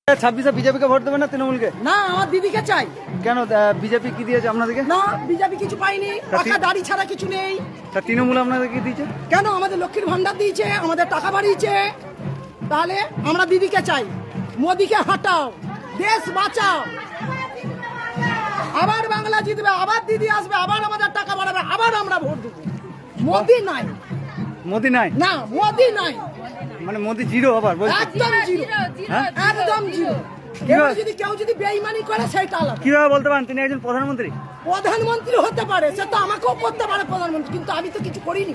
ছাব্বিশে বিজেপিকে ভোট দেবেন না তৃণমূলকে? না, আমার দিদিকে চাই। কেন? বিজেপি কি দিয়েছে আপনাদেরকে? না, বিজেপি কিছু পাইনি, টাকা দাড়ি ছাড়া কিছু নেই। তা তৃণমূল আপনাদের কি দিয়েছে? কেন? আমাদের লক্ষ্মীর ভান্ডার দিয়েছে, আমাদের টাকা বাড়িয়েছে। তাহলে আমরা দিদিকে চাই। মোদিকে হাঁটাও, দেশ বাঁচাও। আবার বাংলা জিতবে, আবার দিদি আসবে, আবার আমাদের টাকা বাড়াবে, আবার আমরা ভোট দেবো। মোদি নাই। মোদি নাই? না, মোদি নাই। মানে মোদি জিরো আবার বলছে? একদম জিরো। হ্যাঁ? একদম জিরো। কেউ যদি বেইমানি করে সেটা আলাদা। কিভাবে বলতে পারেন তিনি একজন প্রধানমন্ত্রী? প্রধানমন্ত্রী হতে পারে, সে তো আমাকেও করতে পারে প্রধানমন্ত্রী, কিন্তু আমি তো কিছু করিনি।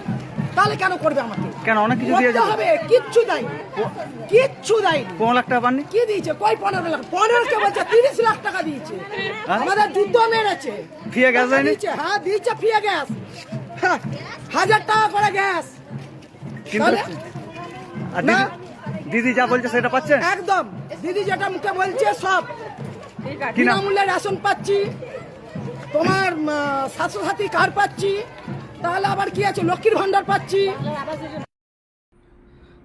তাহলে কেন করবে আমাকে? কেন? অনেক কিছু করতে দিয়েছে। হবে, কিচ্ছু দেয়নি, কিচ্ছু দেয়নি। 15 লাখ টাকা পাননি? কি দিয়েছে? কই 15 লাখ? 15 কে বলছে 30 লাখ টাকা দিয়েছে। হ্যাঁ? আমাদের যুদ্ধ মেরেছে। ফ্রি গ্যাস দেয়নি? দিয়েছে, হ্যাঁ দিয়েছে ফ্রি গ্যাস। 1000 টাকা করে গ্যাস। কিন্তু তাহলে? আর না। দিদি যা বলছে সেটা পাচ্ছেন? একদম, দিদি যেটা মুখে বলছে সব। কি নাম? বিনামূল্যে রেশন পাচ্ছি, তোমার স্বাস্থ্যসাথী কার্ড পাচ্ছি, তাহলে আবার কি আছে, লক্ষ্মীর ভান্ডার পাচ্ছি।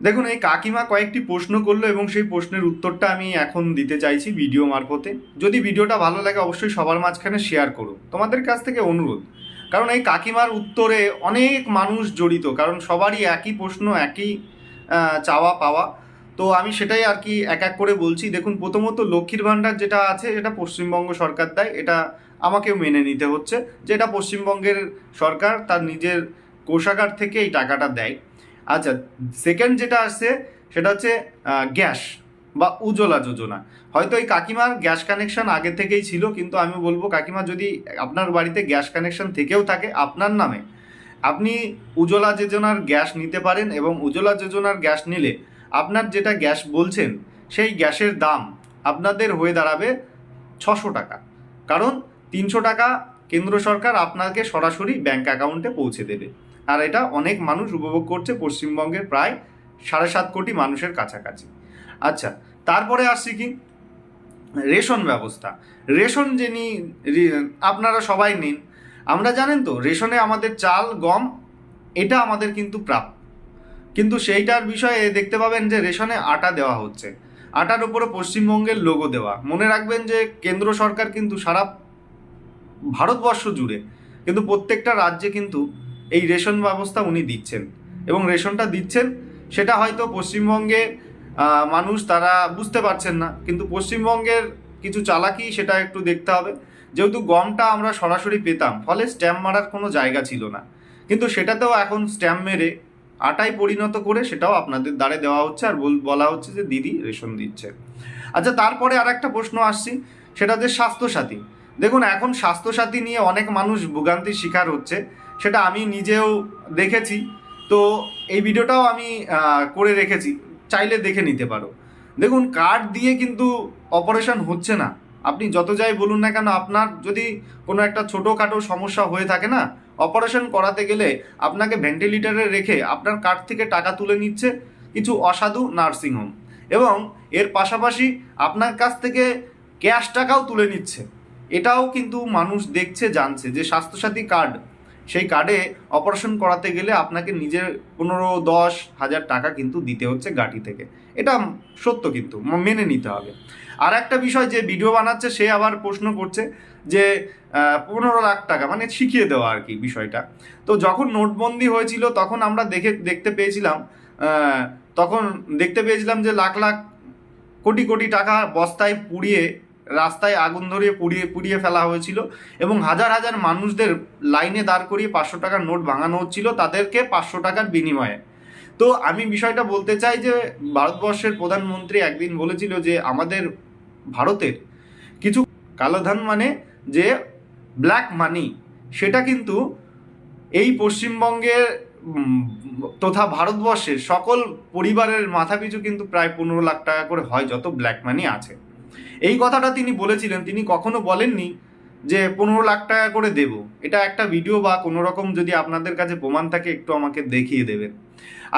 দেখুন, এই কাকিমা কয়েকটি প্রশ্ন করলো এবং সেই প্রশ্নের উত্তরটা আমি এখন দিতে চাইছি ভিডিও মারফতে। যদি ভিডিওটা ভালো লাগে অবশ্যই সবার মাঝখানে শেয়ার করো, তোমাদের কাছ থেকে অনুরোধ। কারণ এই কাকিমার উত্তরে অনেক মানুষ জড়িত, কারণ সবারই একই প্রশ্ন, একই চাওয়া পাওয়া। তো আমি সেটাই আর কি এক এক করে বলছি। দেখুন, প্রথমত লক্ষ্মীর ভাণ্ডার যেটা আছে এটা পশ্চিমবঙ্গ সরকার দেয়, এটা আমাকেও মেনে নিতে হচ্ছে যে এটা পশ্চিমবঙ্গের সরকার তার নিজের কোষাগার থেকে এই টাকাটা দেয়। আচ্ছা, সেকেন্ড যেটা আসছে সেটা হচ্ছে গ্যাস বা উজ্জ্বলা যোজনা। হয়তো এই কাকিমার গ্যাস কানেকশন আগে থেকেই ছিল, কিন্তু আমি বলবো কাকিমা, যদি আপনার বাড়িতে গ্যাস কানেকশন থেকেও থাকে আপনার নামে, আপনি উজ্জ্বলা যোজনার গ্যাস নিতে পারেন এবং উজ্জ্বলা যোজনার গ্যাস নিলে আপনার যেটা গ্যাস বলছেন সেই গ্যাসের দাম আপনাদের হয়ে দাঁড়াবে 600 টাকা। কারণ 300 টাকা কেন্দ্র সরকার আপনাকে সরাসরি ব্যাংক অ্যাকাউন্টে পৌঁছে দেবে। আর এটা অনেক মানুষ উপভোগ করছে, পশ্চিমবঙ্গের প্রায় 7.5 কোটি মানুষের কাছাকাছি। আচ্ছা, তারপরে আসছি কি রেশন ব্যবস্থা। রেশন আপনারা সবাই নিন। আমরা জানেন তো রেশনে আমাদের চাল, গম এটা আমাদের কিন্তু প্রাপ্য, কিন্তু সেইটার বিষয়ে দেখতে পাবেন যে রেশনে আটা দেওয়া হচ্ছে, আটার উপরে পশ্চিমবঙ্গের লোগো দেওয়া। মনে রাখবেন যে কেন্দ্র সরকার কিন্তু সারা ভারতবর্ষ জুড়ে কিন্তু প্রত্যেকটা রাজ্যে কিন্তু এই রেশন ব্যবস্থা উনি দিচ্ছেন, এবং রেশনটা দিচ্ছেন সেটা হয়তো পশ্চিমবঙ্গে মানুষ তারা বুঝতে পারছেন না, কিন্তু পশ্চিমবঙ্গের কিছু চালাকি সেটা একটু দেখতে হবে। যেহেতু গমটা আমরা সরাসরি পেতাম, ফলে স্ট্যাম্প মারার কোনো জায়গা ছিল না, কিন্তু সেটাতেও এখন স্ট্যাম্প মেরে আটায় পরিণত করে সেটাও আপনাদের দ্বারে দেওয়া হচ্ছে, আর বলা হচ্ছে যে দিদি রেশন দিচ্ছে। আচ্ছা, তারপরে আর একটা প্রশ্ন আসছি, সেটা হচ্ছে স্বাস্থ্যসাথী। দেখুন, এখন স্বাস্থ্যসাথী নিয়ে অনেক মানুষ ভোগান্তির শিকার হচ্ছে, সেটা আমি নিজেও দেখেছি। তো এই ভিডিওটাও আমি করে রেখেছি, চাইলে দেখে নিতে পারো। দেখুন, কার্ড দিয়ে কিন্তু অপারেশন হচ্ছে না। আপনি যত যাই বলুন না কেন, আপনার যদি কোনো একটা ছোটোখাটো সমস্যা হয়ে থাকে না, অপারেশন করাতে গেলে আপনাকে ভেন্টিলেটরে রেখে আপনার কার্ড থেকে টাকা তুলে নিচ্ছে কিছু অসাধু নার্সিংহোম, এবং এর পাশাপাশি আপনার কাছ থেকে ক্যাশ টাকাও তুলে নিচ্ছে। এটাও কিন্তু মানুষ দেখছে, জানছে যে স্বাস্থ্যসাথী কার্ড, সেই কার্ডে অপারেশন করাতে গেলে আপনাকে নিজের 15-10 হাজার টাকা কিন্তু দিতে হচ্ছে গাঁটি থেকে। এটা সত্য, কিন্তু মেনে নিতে হবে। আর একটা বিষয়, যে ভিডিও বানাচ্ছে সে আবার প্রশ্ন করছে যে 15 লাখ টাকা মানে শিখিয়ে দেওয়া আর কি বিষয়টা। তো যখন নোটবন্দি হয়েছিল তখন আমরা দেখতে পেয়েছিলাম যে লাখ লাখ কোটি কোটি টাকা বস্তায় পুড়িয়ে রাস্তায় আগুন ধরিয়ে পুড়িয়ে ফেলা হয়েছিল, এবং হাজার হাজার মানুষদের লাইনে দাঁড় করিয়ে 500 টাকার নোট ভাঙানো হচ্ছিল তাদেরকে 500 টাকার বিনিময়ে। তো আমি বিষয়টা বলতে চাই যে ভারতবর্ষের প্রধানমন্ত্রী একদিন বলেছিল যে আমাদের ভারতের কিছু কালোধন, মানে যে ব্ল্যাক মানি, সেটা কিন্তু এই পশ্চিমবঙ্গের তথা ভারতবর্ষের সকল পরিবারের মাথাপিছু কিন্তু প্রায় 15 লাখ টাকা করে হয় যত ব্ল্যাক মানি আছে। এই কথাটা তিনি বলেছিলেন, তিনি কখনো বলেননি যে 15 লাখ টাকা করে দেব। এটা একটা ভিডিও বা কোনো রকম যদি আপনাদের কাছে প্রমাণ থাকে একটু আমাকে দেখিয়ে দেবেন।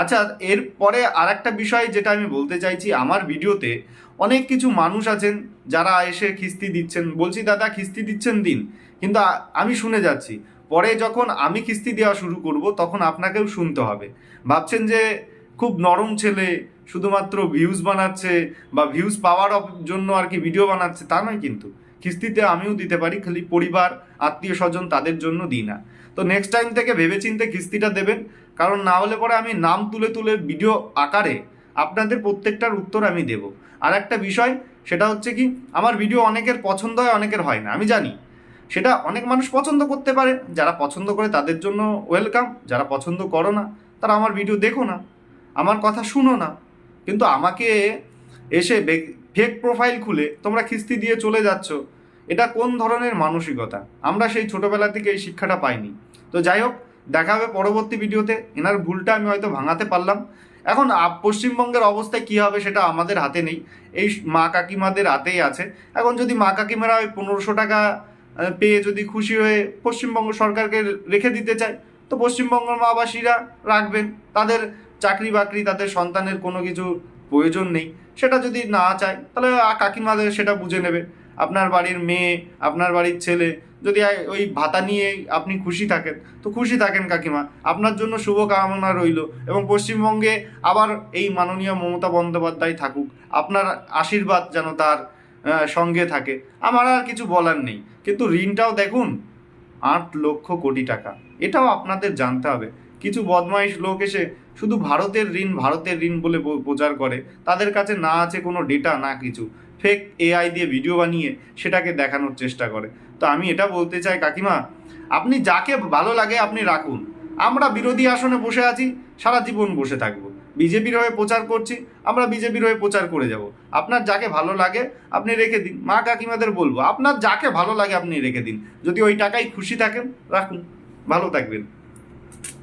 আচ্ছা, এরপরে আর একটা বিষয় যেটা আমি বলতে চাইছি, আমার ভিডিওতে অনেক কিছু মানুষ আছেন যারা এসে খিস্তি দিচ্ছেন। বলছি দাদা খিস্তি দিচ্ছেন দিন, কিন্তু আমি শুনে যাচ্ছি, পরে যখন আমি কিস্তি দেওয়া শুরু করব তখন আপনাকেও শুনতে হবে। ভাবছেন যে খুব নরম ছেলে, শুধুমাত্র ভিউজ বানাচ্ছে বা ভিউজ পাওয়ার জন্য আর কি ভিডিও বানাচ্ছে তা নয়, কিন্তু কিস্তিতে আমিও দিতে পারি, খালি পরিবার আত্মীয় স্বজন তাদের জন্য দিই না। তো নেক্সট টাইম থেকে ভেবেচিন্তে কিস্তিটা দেবেন, কারণ না হলে পরে আমি নাম তুলে তুলে ভিডিও আকারে আপনাদের প্রত্যেকটার উত্তর আমি দেব। আর একটা বিষয় সেটা হচ্ছে কি, আমার ভিডিও অনেকের পছন্দ হয়, অনেকের হয় না, আমি জানি। সেটা অনেক মানুষ পছন্দ করতে পারে, যারা পছন্দ করে তাদের জন্য ওয়েলকাম, যারা পছন্দ করো না তারা আমার ভিডিও দেখো না, আমার কথা শুনো না। কিন্তু আমাকে এসে ফেক প্রোফাইল খুলে তোমরা কিস্তি দিয়ে চলে যাচ্ছ, এটা কোন ধরনের মানসিকতা? আমরা সেই ছোটোবেলা থেকে এই শিক্ষাটা পাইনি। তো যাই হোক, দেখা হবে পরবর্তী ভিডিওতে। এনার ভুলটা আমি হয়তো ভাঙাতে পারলাম। এখন পশ্চিমবঙ্গের অবস্থায় কী হবে সেটা আমাদের হাতে নেই, এই মা কাকিমাদের হাতেই আছে। এখন যদি মা কাকিমারা ওই 1500 টাকা পেয়ে যদি খুশি হয়ে পশ্চিমবঙ্গ সরকারকে রেখে দিতে চায়, তো পশ্চিমবঙ্গের মাবাসীরা রাখবেন, তাদের চাকরি বাকরি তাদের সন্তানের কোনো কিছু প্রয়োজন নেই। সেটা যদি না চায় তাহলে কাকিমাদের সেটা বুঝে নেবে। আপনার বাড়ির মেয়ে, আপনার বাড়ির ছেলে যদি ওই ভাতা নিয়ে আপনি খুশি থাকেন, তো খুশি থাকেন কাকিমা, আপনার জন্য শুভকামনা রইল। এবং পশ্চিমবঙ্গে আবার এই মাননীয় মমতা বন্দ্যোপাধ্যায় থাকুক, আপনার আশীর্বাদ যেন তার সঙ্গে থাকে। আমার আর কিছু বলার নেই। কিন্তু ঋণটাও দেখুন 8 লক্ষ কোটি টাকা, এটাও আপনাদের জানতে হবে। কিছু বদমাইশ লোক এসে শুধু ভারতের ঋণ বলে প্রচার করে, তাদের কাছে না আছে কোনো ডেটা, না কিছু, ফেক এআই দিয়ে ভিডিও বানিয়ে সেটাকে দেখানোর চেষ্টা করে। তো আমি এটা বলতে চাই কাকিমা, আপনি যাকে ভালো লাগে আপনি রাখুন। আমরা বিরোধী আসনে বসে আছি, সারা জীবন বসে থাকবো। বিজেপির হয়ে প্রচার করছি, আমরা বিজেপির হয়ে প্রচার করে যাব। আপনার যাকে ভালো লাগে আপনি রেখে দিন। মা কাকিমাদের বলবো, আপনার যাকে ভালো লাগে আপনি রেখে দিন। যদি ওই টাকায় খুশি থাকেন রাখুন, ভালো থাকবেন।